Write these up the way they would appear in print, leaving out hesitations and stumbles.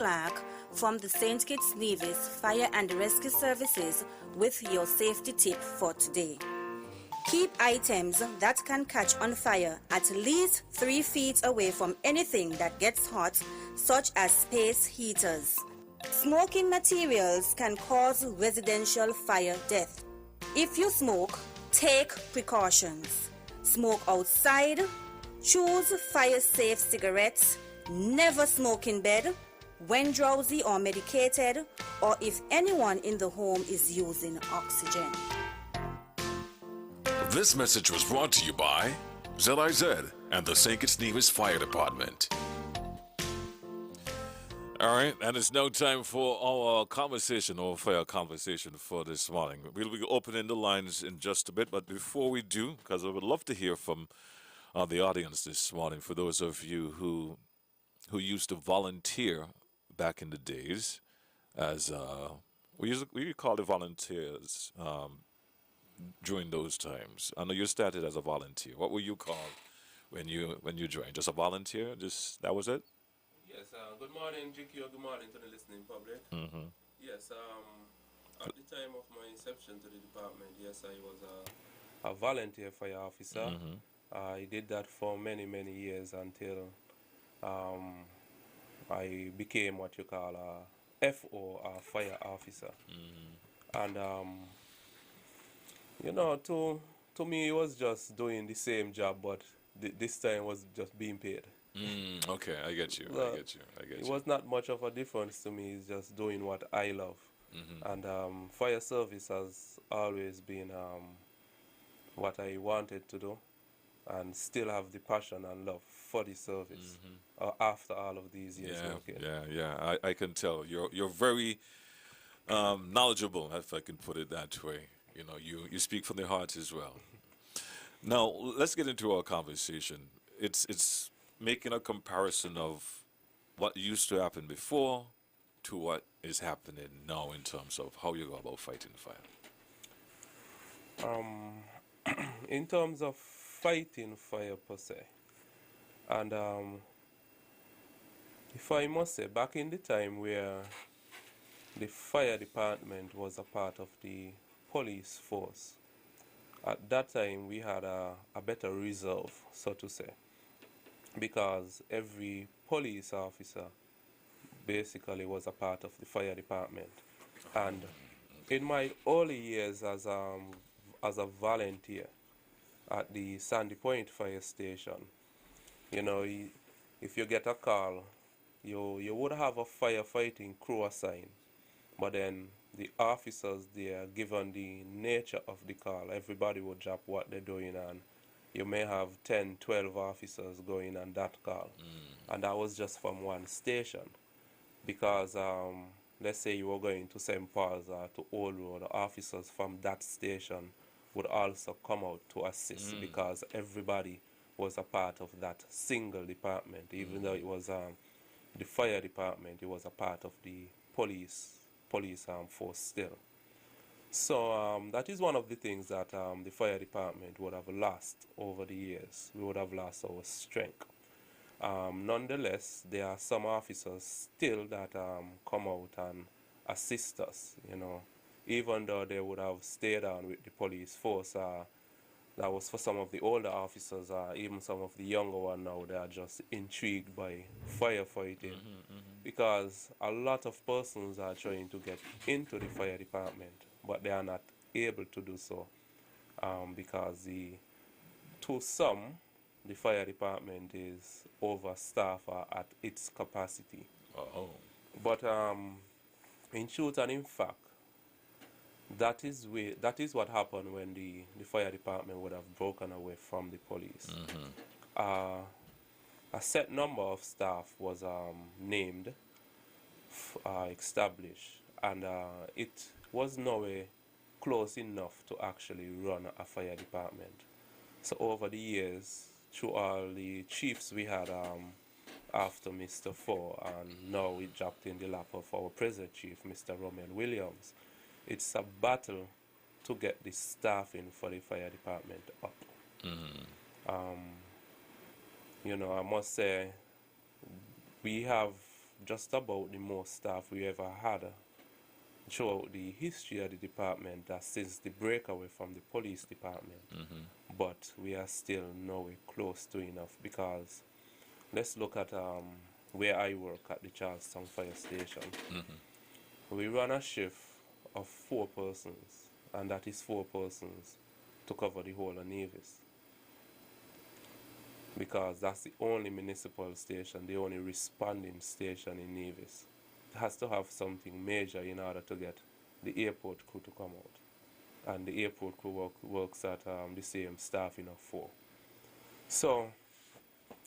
Clark from the St. Kitts Nevis Fire and Rescue Services with your safety tip for today. Keep items that can catch on fire at least 3 feet away from anything that gets hot, such as space heaters. Smoking materials can cause residential fire death. If you smoke, take precautions. Smoke outside, choose fire-safe cigarettes, never smoke in bed, when drowsy or medicated, or if anyone in the home is using oxygen. This message was brought to you by ZIZ and the St. Kitts Nevis Fire Department. All right, and it's now time for our conversation, or fire conversation for this morning. We'll be opening the lines in just a bit, but before we do, because I would love to hear from the audience this morning, for those of you who used to volunteer back in the days, as we call the volunteers during those times. I know you started as a volunteer. What were you called when you joined? Just a volunteer? Just that was it? Yes. Good morning, GQ. Good morning to the listening public. Mm-hmm. Yes. At the time of my inception to the department, yes, I was a volunteer fire officer. Mm-hmm. I did that for many years until I became what you call a FO, a fire officer. Mm-hmm. And to me, it was just doing the same job, but this time was just being paid. Okay, I get you. It was not much of a difference to me. It's just doing what I love. Mm-hmm. And fire service has always been what I wanted to do, and still have the passion and love for the service after all of these years working. Yeah. I can tell you're very knowledgeable, if I can put it that way. You know, you speak from the heart as well. Now let's get into our conversation. It's making a comparison of what used to happen before to what is happening now in terms of how you go about fighting fire. In terms of fighting fire per se, and if I must say, back in the time where the fire department was a part of the police force, at that time we had a better reserve, so to say, because every police officer basically was a part of the fire department. And in my early years as a volunteer at the Sandy Point Fire Station, if you get a call, you would have a firefighting crew assigned, but then the officers there, given the nature of the call, everybody would drop what they're doing, and you may have 10, 12 officers going on that call. And that was just from one station. Because let's say you were going to St. Paul's or to Old Road, the officers from that station would also come out to assist, because everybody was a part of that single department. Even though it was the fire department, it was a part of the police force still. So that is one of the things that the fire department would have lost over the years. We would have lost our strength. Nonetheless, there are some officers still that come out and assist us, even though they would have stayed on with the police force. That was for some of the older officers, even some of the younger ones now. They are just intrigued by firefighting, because a lot of persons are trying to get into the fire department, but they are not able to do so, because to some, the fire department is overstaffed at its capacity. But in truth and in fact, that is what happened when the fire department would have broken away from the police. A set number of staff was named, established, and it was nowhere close enough to actually run a fire department. So over the years, through all the chiefs we had after Mr. Four, and now we dropped in the lap of our present chief, Mr. Roman Williams, it's a battle to get the staffing for the fire department up. I must say we have just about the most staff we ever had throughout the history of the department, that since the breakaway from the police department. But we are still nowhere close to enough, because let's look at where I work at the Charlestown Fire Station. We run a shift of 4 persons, and that is 4 persons to cover the whole of Nevis, because that's the only municipal station, the only responding station in Nevis. It has to have something major in order to get the airport crew to come out, and the airport crew works at the same staffing of 4. So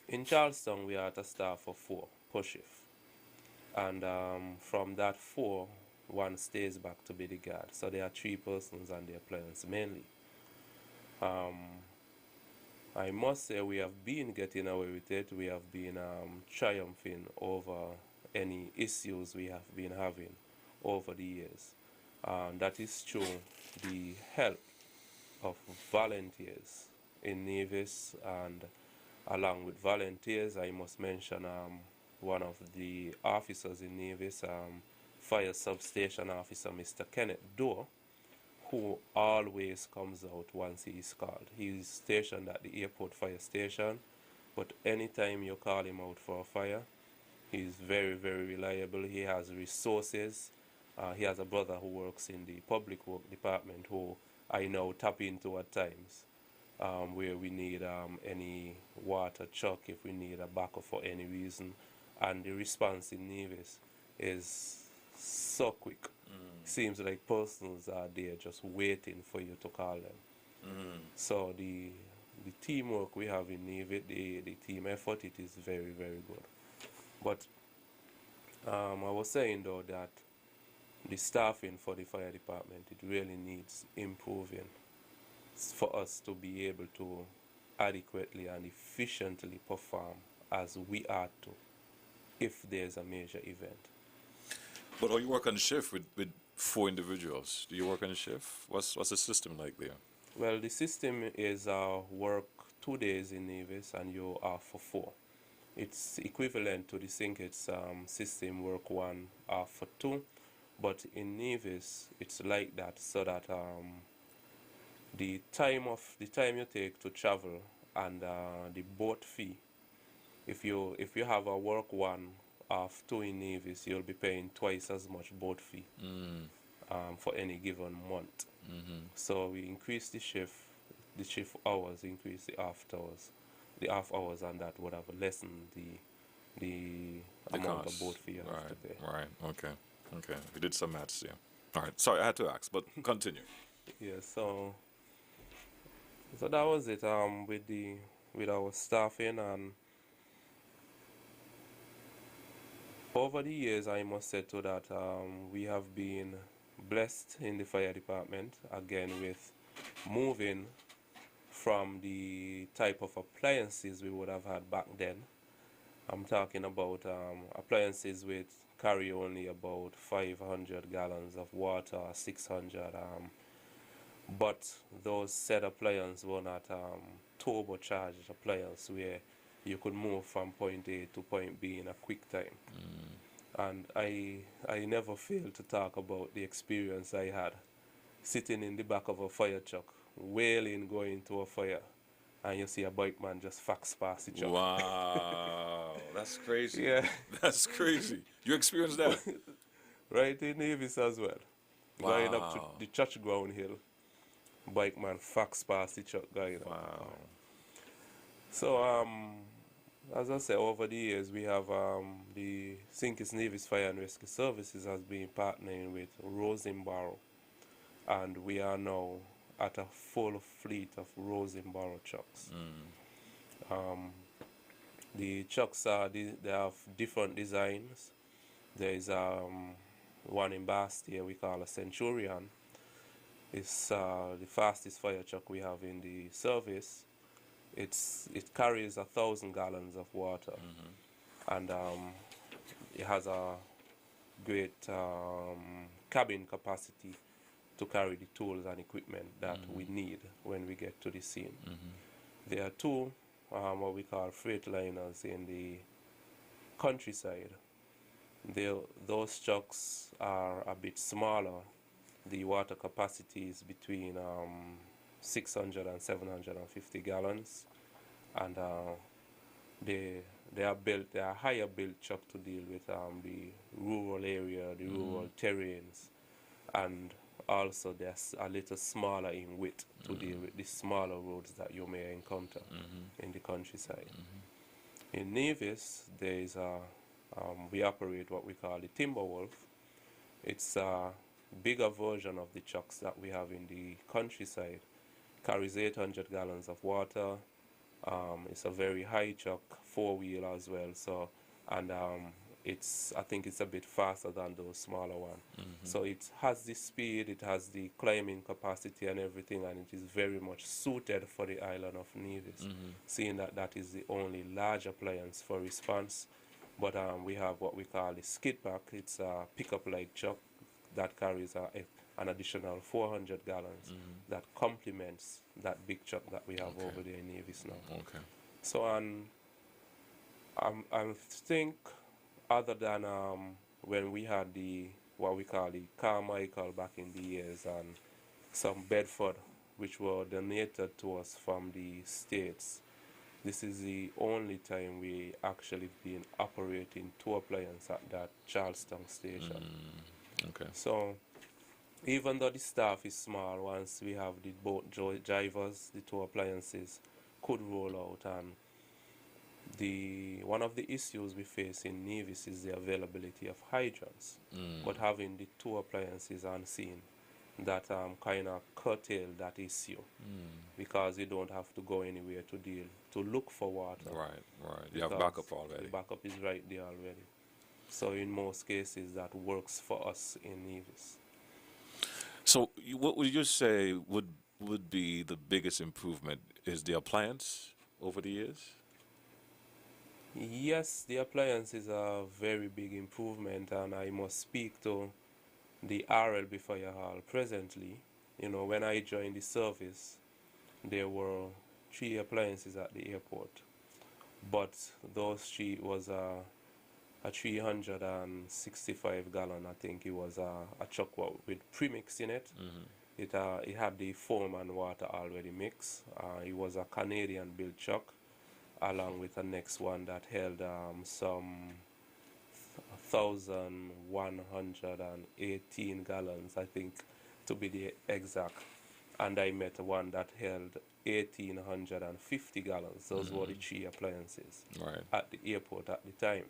in Charlestown we are at a staff of 4 per shift, and from that 4, 1 stays back to be the guard. So there are 3 persons on the appliance mainly. I must say we have been getting away with it. We have been triumphing over any issues we have been having over the years. That is through the help of volunteers in Nevis, and along with volunteers, I must mention one of the officers in Nevis, Fire Substation Officer Mr. Kenneth Doe, who always comes out once he is called. He is stationed at the airport fire station, but anytime you call him out for a fire, he is very, very reliable. He has resources. He has a brother who works in the public work department, who I now tap into at times, where we need any water truck, if we need a backup for any reason. And the response in Nevis is so quick. Seems like persons are there just waiting for you to call them. So the teamwork we have in Nevis, the team effort, it is very, very good. But I was saying though that the staffing for the fire department, it really needs improving for us to be able to adequately and efficiently perform as we are to, if there's a major event. But how you work on shift with 4 individuals? Do you work on a shift? What's the system like there? Well, the system is work 2 days in Nevis and you are for 4. It's equivalent to the St. Kitts system, work 1, off for 2. But in Nevis, it's like that, so that the time you take to travel and the boat fee, if you have a work 1 off 2 in Nevis, you'll be paying twice as much boat fee for any given month. So we increase the shift hours, increase the off hours, and that would have lessened the amount of boat fee you have to pay. Right. Okay. You did some maths there. All right. Sorry, I had to ask, but continue. Yeah. So that was it. With our staffing, and over the years, I must say too that we have been blessed in the fire department, again, with moving from the type of appliances we would have had back then. I'm talking about appliances with carry only about 500 gallons of water, 600. But those said appliances were not turbocharged appliances where you could move from point A to point B in a quick time. And I never fail to talk about the experience I had sitting in the back of a fire truck, wailing going to a fire, and you see a bike man just fax past the truck. Wow, that's crazy. Yeah. That's crazy. You experienced that? Right in Nevis as well. Wow. Going up to the church ground hill, bike man fax past the truck going up. Wow. So as I say, over the years we have the St. Kitts Nevis Fire and Rescue Services has been partnering with Rosenborough, and we are now at a full fleet of Rosenborough trucks. The trucks they have different designs. There is one in Bastia we call a Centurion. It's the fastest fire truck we have in the service. It carries 1,000 gallons of water, and it has a great cabin capacity to carry the tools and equipment that we need when we get to the scene. There are 2 what we call freight liners in the countryside, Those trucks are a bit smaller. The water capacity is between 600 and 750 gallons, and they they are higher built truck to deal with the rural area, the rural terrains, and also they're a little smaller in width to deal with the smaller roads that you may encounter in the countryside. In Nevis, there is we operate what we call the Timberwolf. It's a bigger version of the trucks that we have in the countryside. Carries 800 gallons of water. It's a very high truck, four-wheel as well. So, and I think it's a bit faster than those smaller ones. So it has the speed, it has the climbing capacity and everything, and it is very much suited for the island of Nevis, seeing that that is the only large appliance for response. But we have what we call the skid pack. It's a pickup-like truck that carries an additional 400 gallons that complements that big truck that we have over there in Nevis now. Okay. So I think other than when we had the what we call the Carmichael back in the years and some Bedford which were donated to us from the States, this is the only time we actually been operating two appliances at that Charleston station. Okay. So even though the staff is small, once we have the boat drivers, the two appliances could roll out. And one of the issues we face in Nevis is the availability of hydrants. But having the two appliances on scene, that kind of curtail that issue, because you don't have to go anywhere to look for water. Right. You have backup already. The backup is right there already. So in most cases, that works for us in Nevis. So what would you say would be the biggest improvement? Is the appliance over the years? Yes, the appliance is a very big improvement, and I must speak to the RLB Fire Hall presently. You know, when I joined the service, there were 3 appliances at the airport, but those 3 was a 365 gallon. I think it was a truck with premix in it. It had the foam and water already mixed. It was a Canadian built truck, along with the next one that held some 1,118 gallons, I think, to be the exact. And I met one that held 1,850 gallons. Those were the 3 appliances at the airport at the time.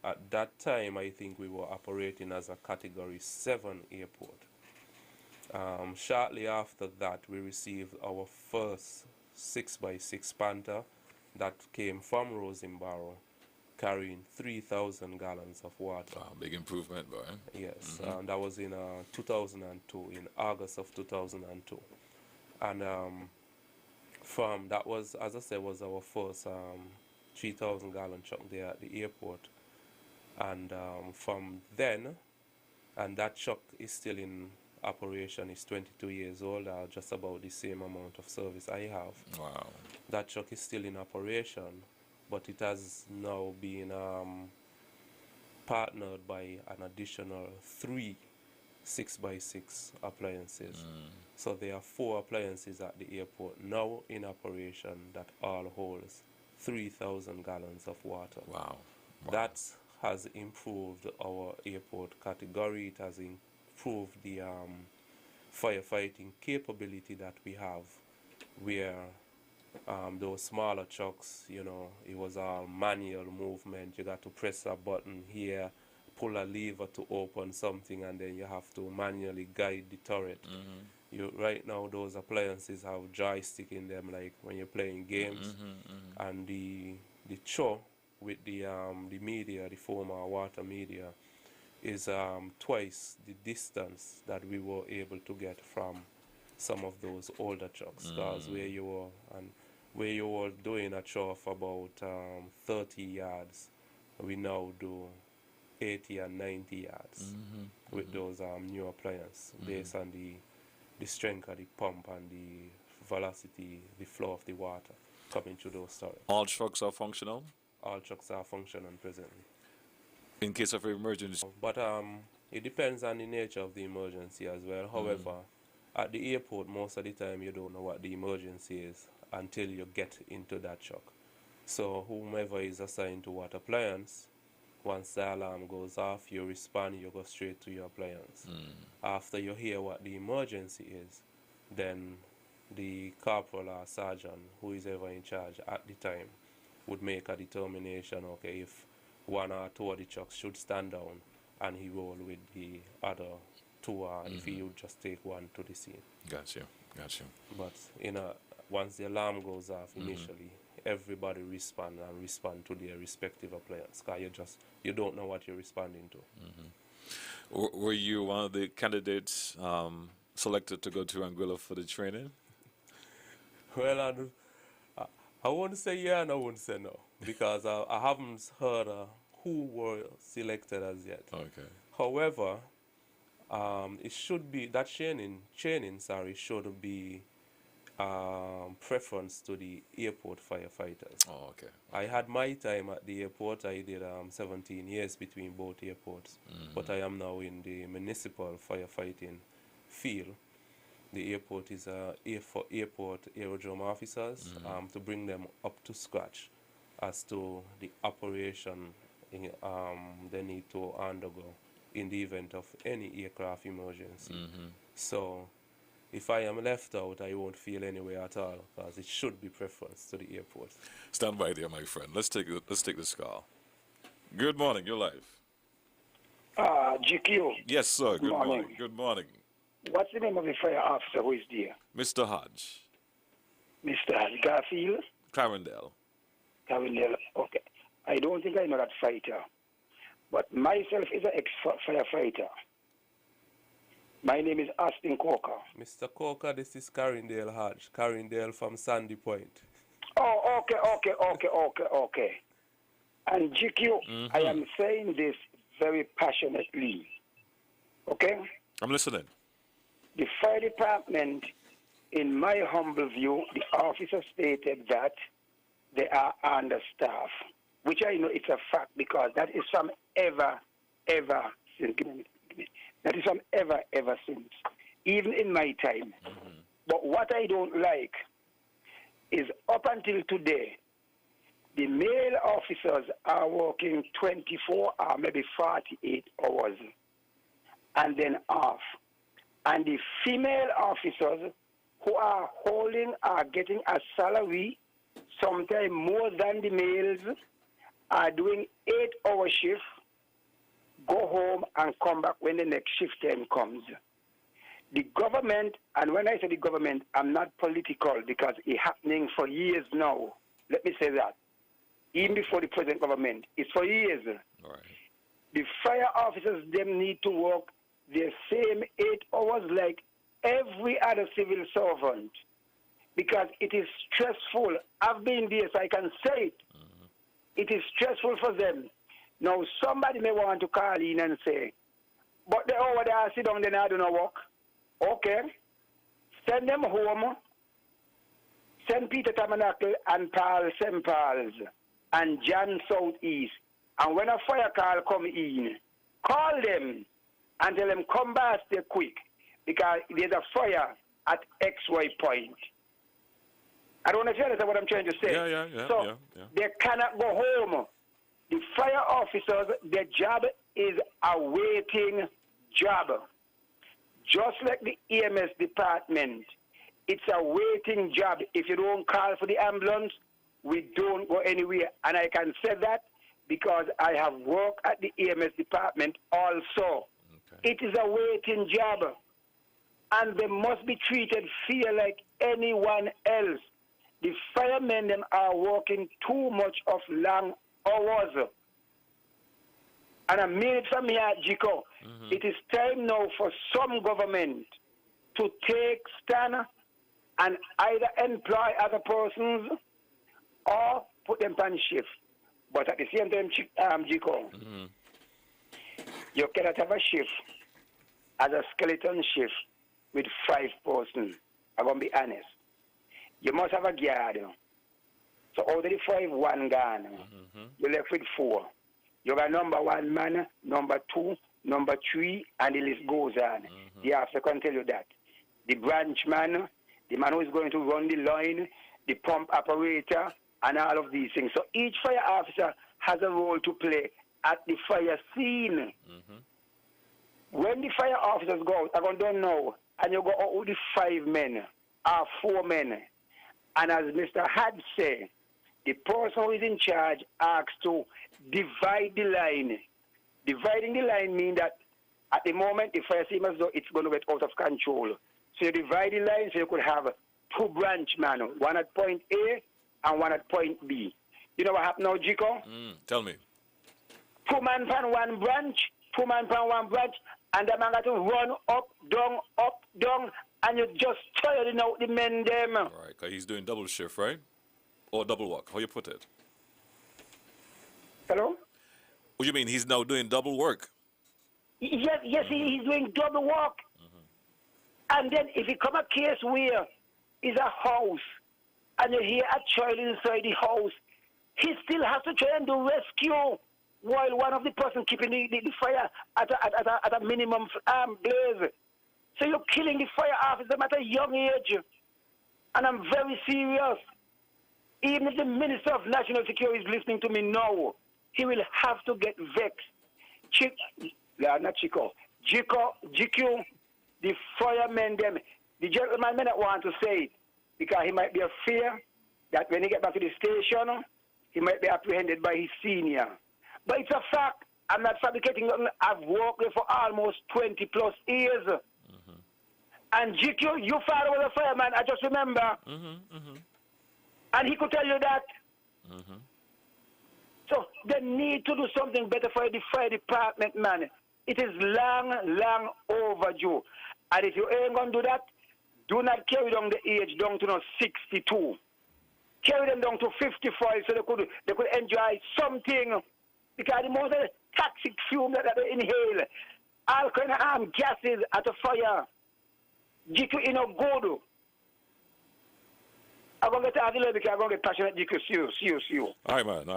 At that time, I think we were operating as a Category 7 airport. Shortly after that, we received our first 6x6 Panther that came from Rosenboro, carrying 3,000 gallons of water. Wow, big improvement, boy. Yes, that was in 2002, in August of 2002. And from that was, as I said, was our first 3,000 gallon truck there at the airport. And from then, and that truck is still in operation, is 22 years old, just about the same amount of service I have. Wow. That truck is still in operation, but it has now been partnered by an additional 3 6x6 appliances. So there are 4 appliances at the airport now in operation that all holds 3,000 gallons of water. Wow. That has improved our airport category. It has improved the firefighting capability that we have, where those smaller trucks, you know, it was all manual movement. You got to press a button here, pull a lever to open something, and then you have to manually guide the turret. Right now, those appliances have joystick in them, like when you're playing games. And the chow with the media, the foam or water media, is twice the distance that we were able to get from some of those older trucks. Because where you were doing a chow of about 30 yards, we now do 80 and 90 yards with those new appliances, based on the strength of the pump and the velocity, the flow of the water coming through those turrets. All trucks are functional? All trucks are functional presently. In case of emergency. But it depends on the nature of the emergency as well. However, at the airport, most of the time you don't know what the emergency is until you get into that truck. So whomever is assigned to what appliance, once the alarm goes off, you respond, you go straight to your appliance. After you hear what the emergency is, then the corporal or sergeant, who is ever in charge at the time, would make a determination, okay, if one or two of the trucks should stand down and he roll with the other two, or if he would just take one to the scene. Got you. Got you. But once the alarm goes off initially, everybody respond to their respective appliance, because you don't know what you're responding to. Were you one of the candidates selected to go to Anguilla for the training? Well, I wouldn't say yeah and I wouldn't say no, because I haven't heard who were selected as yet. Okay. However, it should be that training should be preference to the airport firefighters. Oh, okay. I had my time at the airport. I did 17 years between both airports, but I am now in the municipal firefighting field. The airport is for airport aerodrome officers to bring them up to scratch as to the operation they need to undergo in the event of any aircraft emergency. So if I am left out, I won't feel any way at all, because it should be preference to the airport. Stand by there, my friend. Let's take this call. Good morning. You're live. GQ. Yes, sir. Good Morning. morning. Good morning. What's the name of the fire officer who is there? Mr. Hodge. Mr. Garfield? Clarendale. Cavendale. Okay. I don't think I know that fighter. But myself is an ex-firefighter. My name is Austin Coker. Mr. Coker, this is Carindale Hodge. Carindale from Sandy Point. Oh, okay. And GQ, I am saying this very passionately. Okay? I'm listening. The fire department, in my humble view, the officer stated that they are understaffed, which I know it's a fact, because that is from ever since. That is from ever since, even in my time. But what I don't like is up until today, the male officers are working 24 or maybe 48 hours and then off. And the female officers who are holding are getting a salary, sometimes more than the males, are doing 8-hour shift, go home and come back when the next shift time comes. The government, and when I say the government, I'm not political, because it's happening for years now. Let me say that. Even before the present government, it's for years. All right. The fire officers, them need to work the same 8 hours like every other civil servant, because it is stressful. I've been there, so I can say it. It is stressful for them. Now, somebody may want to call in and say, but they over there sit down, then I do not work. Okay. Send them home. Send Peter Tabernacle and Paul St. Paul's and John Southeast. And when a fire call come in, call them and tell them come back stay quick, because there's a fire at XY point. I don't know if you understand what I'm trying to say. Yeah. They cannot go home. The fire officers, their job is a waiting job. Just like the EMS department, it's a waiting job. If you don't call for the ambulance, we don't go anywhere. And I can say that because I have worked at the EMS department also. Okay. It is a waiting job. And they must be treated fair like anyone else. The firemen them are working too much of long hours. And I mean it from here, Jico. It is time now for some government to take stand and either employ other persons or put them on shift. But at the same time, Jico, you cannot have a shift as a skeleton shift with 5 persons. I'm going to be honest. You must have a guard. So out of the 5, 1 gone. You're left with 4. You got number one man, number two, number three, and the list goes on. The officer can tell you that. The branch man, the man who is going to run the line, the pump operator, and all of these things. So each fire officer has a role to play at the fire scene. When the fire officers go out, I don't know, and you go out with the 5 men or 4 men, and as Mr. Had said, the person who is in charge asks to divide the line. Dividing the line means that at the moment, the fire scene must go, it's going to get out of control. So you divide the line so you could have 2 branch men, one at point A and one at point B. You know what happened now, Jico? Tell me. 2 men from one branch, 2 men from one branch, and the man got to run up, down, and you just tired out the men them. Right, because he's doing double shift, right? Or double work, how you put it? Hello? What do you mean he's now doing double work? Yes, he's doing double work. And then if you come a case where it's a house and you hear a child inside the house, he still has to try and do rescue while one of the person keeping the fire at a minimum blaze. So you're killing the fire officer at a young age. And I'm very serious. Even if the Minister of National Security is listening to me now, he will have to get vexed. Not Chico. GQ, the firemen, them. The gentleman may not want to say it because he might be afraid that when he get back to the station, he might be apprehended by his senior. But it's a fact. I'm not fabricating nothing. I've worked there for almost 20 plus years. And GQ, your father was a fireman, I just remember. And he could tell you that. So they need to do something better for the fire department, man. It is long overdue. And if you ain't going to do that, do not carry down the age down to 62. Carry them down to 55 so they could enjoy something. Because the most of the toxic fumes that they inhale, all kind of gases at a fire, GQ in a good. I'm going to get out of because I'm going to get passionate, GQ. See you. All right, man.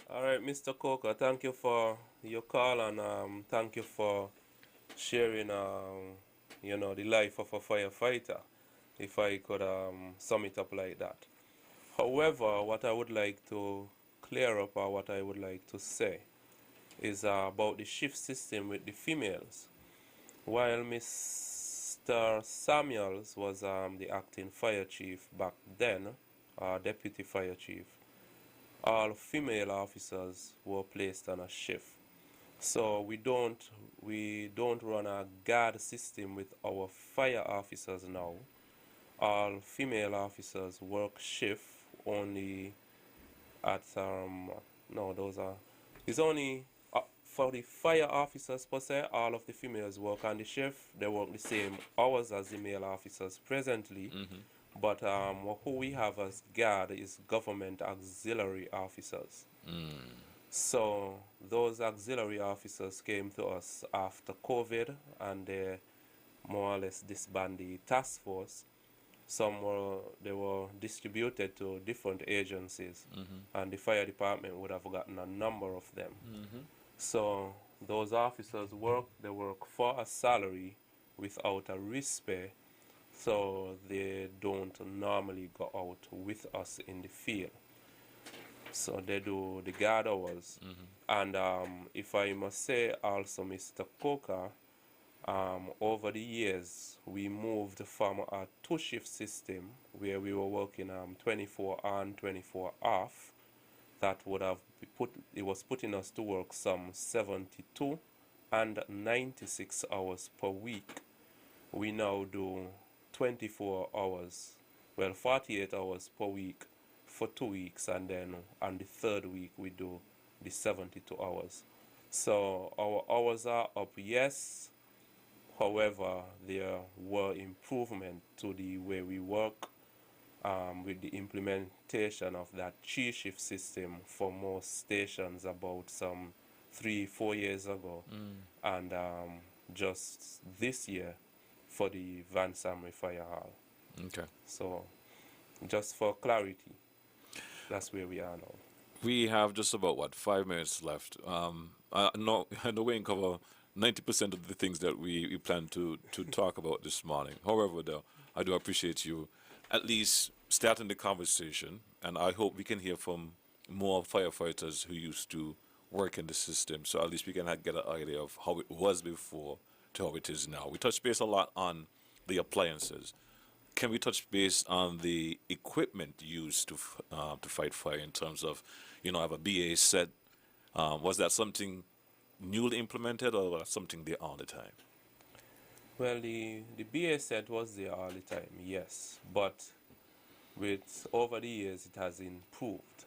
All right, Mr. Coker, thank you for your call and thank you for sharing, the life of a firefighter, if I could sum it up like that. However, what I would like to clear up or what I would like to say is about the shift system with the females. While Mr. Samuels was the acting fire chief back then, deputy fire chief, all female officers were placed on a shift. So we don't run a guard system with our fire officers now. All female officers work shift only at it's only for the fire officers per se. All of the females work on the shift. They work the same hours as the male officers presently. But who we have as guard is government auxiliary officers. So those auxiliary officers came to us after COVID and they more or less disbanded the task force. They were distributed to different agencies and the fire department would have gotten a number of them. So those officers they work for a salary without a risk pay. So they don't normally go out with us in the field. So they do the guard hours. And if I must say also, Mr. Coker, over the years, we moved from a 2-shift system where we were working 24 on, 24 off. That would have it was putting us to work some 72 and 96 hours per week. We now do 24 hours, 48 hours per week for 2 weeks, and then on the 3rd week we do the 72 hours. So our hours are up, yes. However, there were improvement to the way we work with the implementation of that 3-shift system for most stations about some 3-4 years ago, and just this year for the Van Samry Fire Hall. Okay. So, just for clarity, that's where we are now. We have just about 5 minutes left. I know we can cover 90% of the things that we plan to talk about this morning. However, though, I do appreciate you at least starting the conversation, and I hope we can hear from more firefighters who used to work in the system, so at least we can get an idea of how it was before to how it is now. We touched base a lot on the appliances. Can we touch base on the equipment used to fight fire in terms of, I have a BA set. Was that something newly implemented or was that something there all the time? Well, the BA set was there all the time, yes, but with over the years it has improved.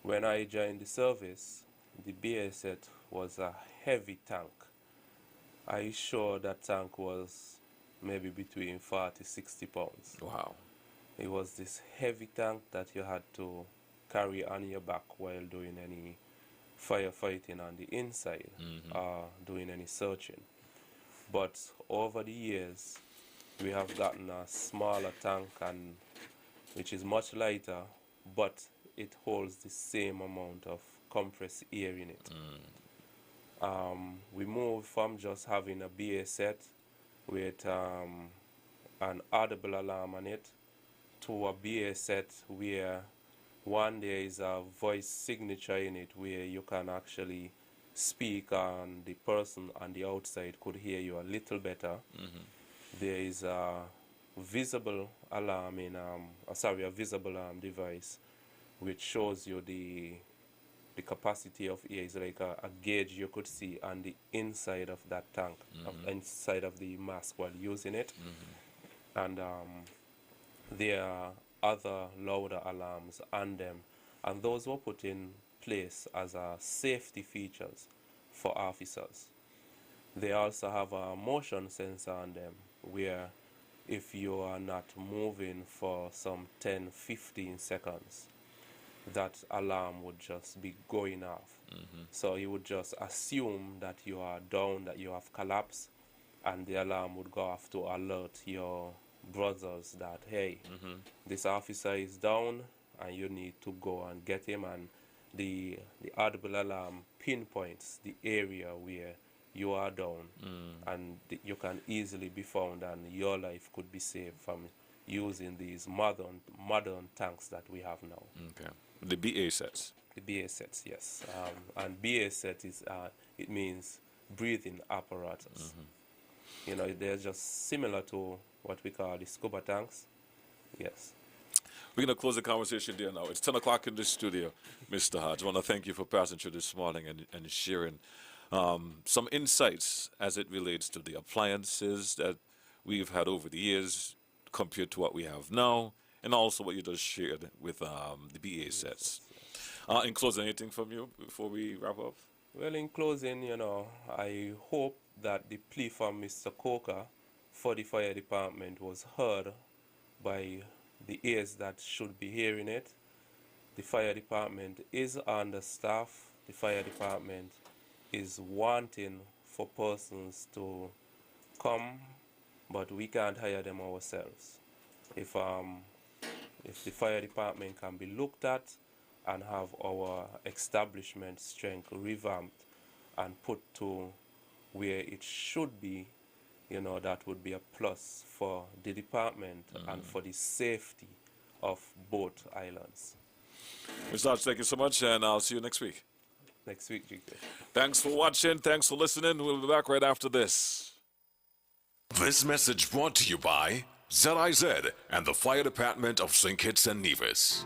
When I joined the service, the BA set was a heavy tank. I sure that tank was maybe between 40-60 pounds. Wow. It was this heavy tank that you had to carry on your back while doing any firefighting on the inside, doing any searching. But over the years, we have gotten a smaller tank, and which is much lighter, but it holds the same amount of compressed air in it. We moved from just having a BA set with an audible alarm on it to a BA set where there is a voice signature in it where you can actually speak and the person on the outside could hear you a little better. There is a visible alarm a visible alarm device which shows you the capacity of air. Is like a gauge you could see on the inside of that tank, inside of the mask while using it. And there are other louder alarms on them, and those were put in place as safety features for officers. They also have a motion sensor on them where if you are not moving for some 10-15 seconds, that alarm would just be going off. So you would just assume that you are down, that you have collapsed, and the alarm would go off to alert your brothers that, hey, this officer is down and you need to go and get him, and the audible alarm pinpoints the area where you are down, and you can easily be found, and your life could be saved from using these modern tanks that we have now. Okay. The BA sets. The BA sets, yes. And BA set is it means breathing apparatus. They're just similar to what we call the scuba tanks. Yes. We're going to close the conversation there now. It's 10 o'clock in the studio, Mr. Hodge. I want to thank you for passing through this morning and sharing some insights as it relates to the appliances that we've had over the years compared to what we have now, and also what you just shared with the BA sets. In closing, anything from you before we wrap up? Well, in closing, I hope that the plea from Mr. Coker for the fire department was heard by the ears that should be hearing it. The fire department is understaffed. The fire department is wanting for persons to come, but we can't hire them ourselves. If the fire department can be looked at and have our establishment strength revamped and put to where it should be, that would be a plus for the department and for the safety of both islands. Mr. Hodge, thank you so much, and I'll see you next week. Next week, Jigger. Thanks for watching. Thanks for listening. We'll be back right after this. This message brought to you by ZIZ and the Fire Department of St. Kitts and Nevis.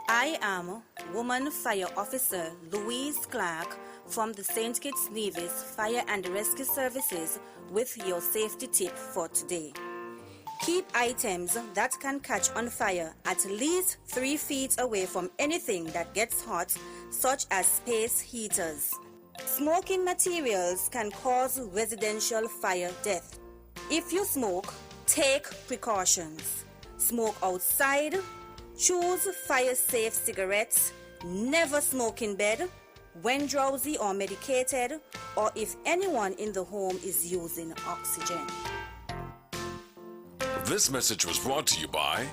I am Woman Fire Officer Louise Clark from the St. Kitts Nevis Fire and Rescue Services with your safety tip for today. Keep items that can catch on fire at least 3 feet away from anything that gets hot, such as space heaters. Smoking materials can cause residential fire death. If you smoke, take precautions. Smoke outside, choose fire-safe cigarettes, never smoke in bed, when drowsy or medicated, or if anyone in the home is using oxygen. This message was brought to you by